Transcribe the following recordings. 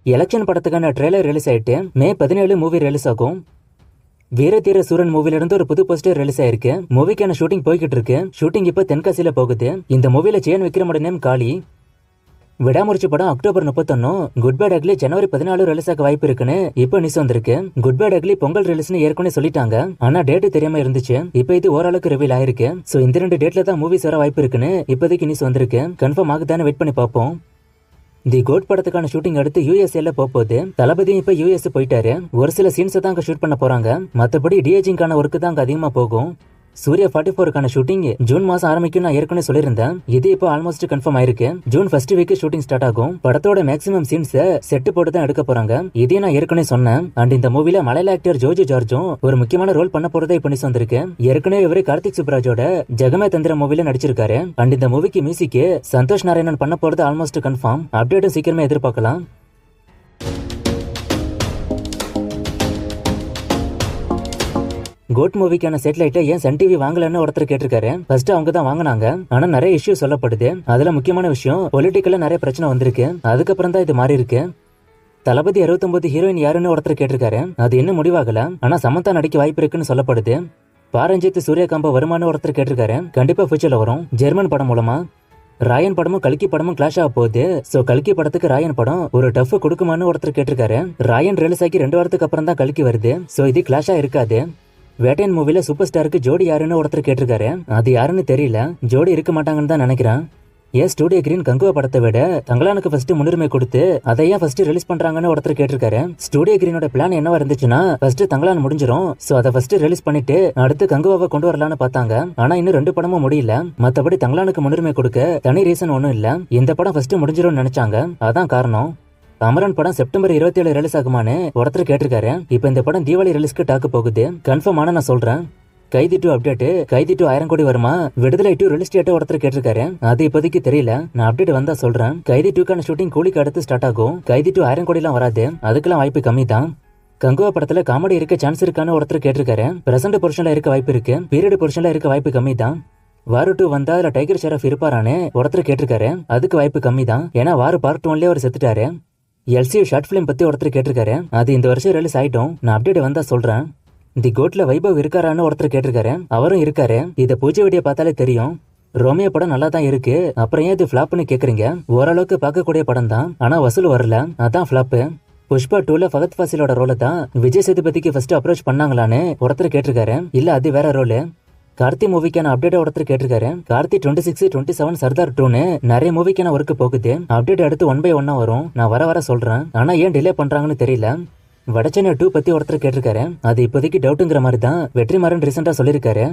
Election படத்துக்கான trailer release ஆயிட்டு மே 17 movie release ஆகும். வீரதீர சூரன் மூவில இருந்து ஒரு புது போஸ்டர் ரிலீஸ் ஆயிருக்கு. மூவிக்கான ஷூட்டிங் போய்கிட்டு இருக்கு. ஷூட்டிங் இப்ப தென்காசியில போகுது. இந்த மூவில ஜெயன் விக்ரமோட நேம் காளி. விடாமுயற்சி படம் அக்டோபர் 31, குட் பேட் அக்லி ஜனவரி 14 ரிலீஸ் ஆக வாய்ப்பு இருக்குன்னு இப்ப நியூஸ் வந்திருக்கு. குட் பேட் அக்லி பொங்கல் ரிலீஸ்னு ஏற்கனவே சொல்லிட்டாங்க. ஆனா டேட் தெரியாம இருந்துச்சு. இப்ப இது ஓரளவுக்கு ரிவீல் ஆயிருக்கு. சோ இந்த 2 டேட்ல தான் மூவிஸ் வர வாய்ப்பு இருக்குன்னு இப்போதைக்கு நியூஸ் வந்திருக்கு. கன்ஃபார்ம் ஆகுதானே வெயிட் பண்ணி பார்ப்போம். தி கோட் படத்துக்கான ஷூட்டிங் அடுத்து யூஎஸ்ஏல போகுது. தளபதியும் இப்ப யூஎஸ் போயிட்டாரு. ஒரு சில சீன்ஸ் தான் அங்க ஷூட் பண்ண போறாங்க. மத்தபடி டிஏஜிங்கான ஒர்க்கு தான் அங்க அதிகமா போகும். சூர்யா 44க்கான ஷூட்டிங் ஜூன் மாசம் ஆரம்பிக்கும் நான் ஏற்கனவே சொல்லியிருந்தேன். இது இப்போ ஆல்மோஸ்ட் கன்ஃபார்ம் ஆயிருக்கு. June first week shooting start ஆகும். படத்தோட மேக்ஸிமம் சீன்ஸ் செட் போட்டு தான் எடுக்க போறாங்க. இதையும் நான் ஏற்கனவே சொன்னேன். அண்ட் இந்த மூவில மலையாள ஆக்டர் ஜோஜி ஜார்ஜும் ஒரு முக்கியமான ரோல் பண்ண போறதா இப்ப நியூஸ் வந்திருக்கு. ஏற்கனவே இவரு கார்த்திக் சுப்ராஜோட ஜெகமே தந்திர மூவில நடிச்சிருக்காரு. அண்ட் இந்த மூவிக்கு மியூசிக் சந்தோஷ் நாராயணன் பண்ண போறது ஆல்மோஸ்ட் கன்ஃபார்ம். அப்டேட்டும் சீக்கிரமே எதிர்பார்க்கலாம். கோட் மூவிக்கான சேட்டலைட்டை ஏன் சன் டிவி வாங்கலன்னு ஒருத்தர் கேட்டிருக்காரு. ஃபர்ஸ்ட் அவங்க தான் வாங்கினாங்க. ஆனா நிறைய இஷ்யூ சொல்லப்படுது. அதுல முக்கியமான விஷயம் பொலிட்டிக்கலா நிறைய பிரச்சனை வந்திருக்கு. அதுக்கப்புறம் தான் இது மாறி இருக்கு. தளபதி 69 ஹீரோயின் யாருன்னு ஒருத்தர் கேட்டிருக்காரு. அது இன்னும் முடிவாகல. ஆனா சமந்தா நடிக்க வாய்ப்பு இருக்குன்னு சொல்லப்படுது. பாரஞ்சித் சூரியகாம்பா வருமானு ஒருத்தர் கேட்டிருக்காரு. கண்டிப்பா ஃபியூச்சர்ல வரும். ஜெர்மன் படம் மூலமா. ராயன் படமும் கல்கி படமும் கிளாஷ் ஆக போகுது. சோ கல்கி படத்துக்கு ராயன் படம் ஒரு டஃப் கொடுக்குமான்னு ஒருத்தர் கேட்டிருக்காரு. ராயன் ரிலீஸ் ஆகி 2 வாரத்துக்கு அப்புறம் தான் கல்கி வருது. சோ இது கிளாஷா இருக்காது. வேட்டையன் மூவில சூப்பர் ஸ்டாருக்கு ஜோடி யாருன்னு ஒருத்தர் கேட்டிருக்காரு. அது யாருன்னு தெரியல. ஜோடி இருக்க மாட்டாங்கன்னு தான் நினைக்கிறேன். ஏன் ஸ்டூடியோ கிரீன் கங்குவா படத்தை விட தங்களானுக்கு ஃபர்ஸ்ட் முன்னுரிமை கொடுத்து அதை ஏன் ஃபர்ஸ்ட் ரிலீஸ் பண்றாங்கன்னு ஒருத்தர் கேட்டிருக்காரு. ஸ்டூடியோ கிரீனோட பிளான் என்னவா இருந்துச்சுன்னா ஃபர்ஸ்ட் தங்களான் முடிஞ்சிரும். சோ அதை ஃபர்ஸ்ட் ரிலீஸ் பண்ணிட்டு அடுத்து கங்குவாவை கொண்டு வரலான்னு பார்த்தாங்க. ஆனா இன்னும் 2 படமும் முடியல. மத்தபடி தங்களானுக்கு முன்னுரிமை கொடுக்க தனி ரீசன் ஒன்னும் இல்ல. இந்த படம் ஃபர்ஸ்ட் முடிஞ்சிரும் நினைச்சாங்க. அதான் காரணம். அமரன் படம் செப்டம்பர் 27 ரிலீஸ் ஆகுமான்னு ஒருத்தர் கேட்டிருக்காரு. இப்ப இந்த படம் தீபாவளி ரிலீஸ்க்கு டாக்கு போகுது. கன்ஃபார்ம் ஆனா நான் சொல்றேன். கைதி 2 அப்டேட். கைதி 2 1000 கோடி வருமா? விடுதலை 2 ரிலீஸ் டேட் ஒருத்தர் கேட்டிருக்காரு. அது இப்போதைக்கு தெரியல. நான் அப்டேட் வந்தா சொல்றேன். கைதி 2க்கான ஷூட்டிங் கூலிக்கு அடுத்து ஸ்டார்ட் ஆகும். கைதி 2 1000 கோடி எல்லாம் வராது. அதுக்கெல்லாம் வாய்ப்பு கம்மி தான். கங்குவா படத்துல காமெடி இருக்க சான்ஸ் இருக்கான்னு ஒருத்தர் கேட்டிருக்காரு. பிரசன்ட் பொசிஷன்ல இருக்க வாய்ப்பு இருக்கு. பீரியட் பொசிஷன்ல இருக்க வாய்ப்பு கம்மி தான். வாரு 2 வந்தா அதுல டைகர் ஷெரஃப் இருப்பாரான்னு ஒருத்தர் கேட்டிருக்காரு. அதுக்கு வாய்ப்பு கம்மி தான். ஏன்னா வாரு பார்ட் 1லயே அவர் செத்துட்டாரு. எல்சியூ ஷார்ட் பிலிம் பத்தி ஒருத்தர் கேட்டிருக்காரு. அது இந்த வருஷம் ரிலீஸ் ஆயிட்டோம். நான் அப்டேட் வந்தா சொல்றேன். தி கோட்ல வைபவ் இருக்காரான்னு ஒருத்தர் கேட்டிருக்காரு. அவரும் இருக்காரு. இத பூஜை வீடியோ பார்த்தாலே தெரியும். ரோமியோ படம் நல்லா தான் இருக்கு. அப்புறம் ஏன் இது ஃபிளாப்னு கேக்குறீங்க? ஓரளவுக்கு பார்க்கக்கூடிய படம் தான். ஆனா வசூல் வரல. அதான் ஃபிளாப். புஷ்பா 2ல ஃபகத் ஃபாசிலோட ரோல தான் விஜய் சேதுபதிக்கு ஃபர்ஸ்ட் அப்ரோச் பண்ணாங்களான்னு ஒருத்தர் கேட்டிருக்காரு. இல்ல அது வேற ரோல். கார்த்தி மூவிக்கான அப்டேட் ஒருத்தர் கேட்டிருக்காரு. கார்த்தி 26, 27 சர்தார் 2ன்னு நிறைய மூவிக்கான ஒர்க் போகுது. அப்டேட் அடுத்து 1 by 1 வரும். நான் வர சொல்றேன். ஆனா ஏன் டிலே பண்றாங்கன்னு தெரியல. வடச்சென்னை 2 பத்தி ஒருத்தர் கேட்டிருக்காரு. அது இப்போதைக்கு டவுட்டுங்கிற மாதிரி தான் வெற்றிமாறன் ரீசெண்டா சொல்லியிருக்காரு.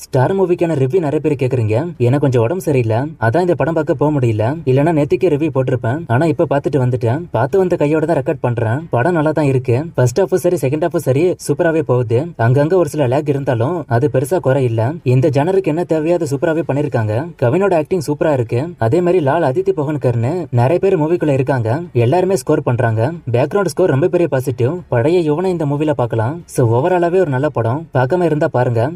ஸ்டார் மூவிக்கான ரிவ்யூ நிறைய பேர் கேக்குறீங்க. எனக்கு கொஞ்சம் உடம்பு சரியில்லை. அதான் இந்த படம் பார்க்க போக முடியல. இல்லனா நேத்திக்கே ரிவ்யூ போட்டிருப்பேன். ஆனா இப்ப பாத்துட்டு வந்துட்டேன். பார்த்து வந்த கையோட தான் ரெக்கார்ட் பண்றேன். படம் நல்லா தான் இருக்கு. ஃபர்ஸ்ட் ஹாஃப் சரி, செகண்ட் ஹாஃப் சரி, சூப்பராவே போகுது. அங்கங்க ஒரு சில லேக் இருந்தாலும் அது பெருசா குறை இல்ல. இந்த ஜனருக்கு என்ன தேவையோ அது சூப்பராவே பண்ணிருக்காங்க. கவினோட ஆக்டிங் சூப்பரா இருக்கு. அதே மாதிரி லால் அதித்தி பகன்கர்னு நிறைய பேர் மூவிக்குள்ள இருக்காங்க. எல்லாருமே ஸ்கோர் பண்றாங்க. பேக்ரவுண்ட் ஸ்கோர் ரொம்ப பெரிய பாசிட்டிவ். பழைய யுவனை இந்த மூவில பார்க்கலாம். சோ ஓவராலாவே ஒரு நல்ல படம். பார்க்காம இருந்தா பாருங்க.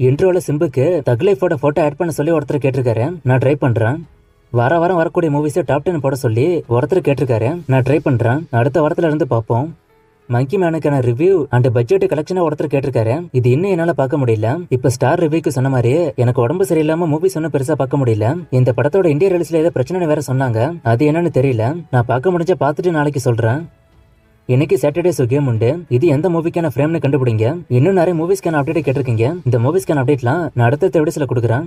இன்ட்ரோல சிம்புக்கு தக் லைஃபோட போட்டோ ஆட் பண்ண சொல்லி ஒருத்தர் கேட்டிருக்காரு. நான் ட்ரை பண்றேன். வாரம் வரக்கூடிய மூவிஸை டாப் 10 போட சொல்லி ஒருத்தர் கேட்டிருக்காரு. நான் ட்ரை பண்றேன். அடுத்த வாரத்துல இருந்து பார்ப்போம். மங்கி மேனுக்கான ரிவ்யூ அண்ட் பட்ஜெட் கலெக்ஷனா ஒருத்தர் கேட்டிருக்காரு. இது இன்னும் என்னால பார்க்க முடியல. இப்ப ஸ்டார் ரிவ்யூக்கு சொன்ன மாதிரி எனக்கு உடம்பு சரியில்லாம மூவிஸ் ஒன்னும் பெருசா பார்க்க முடியல. இந்த படத்தோட இந்தியா ரிலீஸ்ல ஏதோ பிரச்சனை வேற சொன்னாங்க. அது என்னன்னு தெரியல. நான் பார்க்க முடிஞ்சா பார்த்துட்டு நாளைக்கு சொல்றேன். இன்னைக்கு சாட்டர்டே ஷோ கேம் உண்டு. இது எந்த மூவிக்கான ஃப்ரேம்னு கண்டுபிடிங்க. இன்னும் நிறைய மூவிஸ்க்கான அப்டேட் கேட்டிருக்கீங்க. இந்த மூவிஸ்க்கான அப்டேட்லாம் நான் அடுத்த வீடியோஸ்ல கொடுக்குறேன்.